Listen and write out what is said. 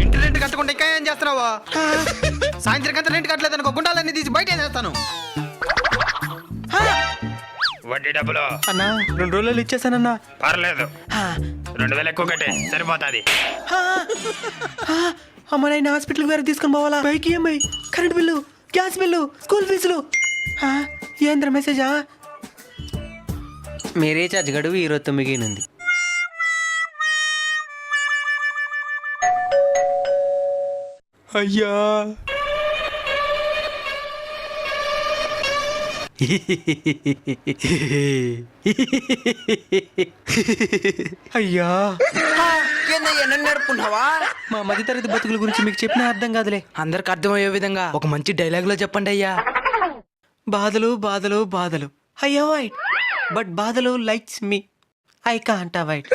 ఇంటి రెంట్ కట్టకుండా ఇంకా ఏం చేస్తున్నావు? సాయంత్రం కంతా రెంట్ కట్టలేదు అనుకో, గుండాలన్నీ తీసి బయట వేసేస్తాను. వడ్డీ డబ్బులు అన్నా 2 రోజులు ఇచ్చేసానన్నా. పర్లేదు, 2000 ఎక్కువ కట్టే సరిపోతుంది. అమ్మ నేను హాస్పిటల్కి వేరే తీసుకొని పోవాలా? Bike EMI, current bill, gas bill, school ఫీజులు. ఏంద్ర మెసేజా? మీ రీఛార్జ్ గడువు 29 ఉంది. అయ్యా అయ్యా ఏందయ్యా నన్ను నడుపుకున్నావా? మా మధ్యతరగతి బతుకుల గురించి మీకు చెప్పినా అర్థం కాదులే. అందరికి అర్థమయ్యే విధంగా ఒక మంచి డైలాగ్ లో చెప్పండి అయ్యా. బాధలు బాధలు బాధలు, ఐ అవాయిడ్ బట్ బాధలు likes me, I can't avoid.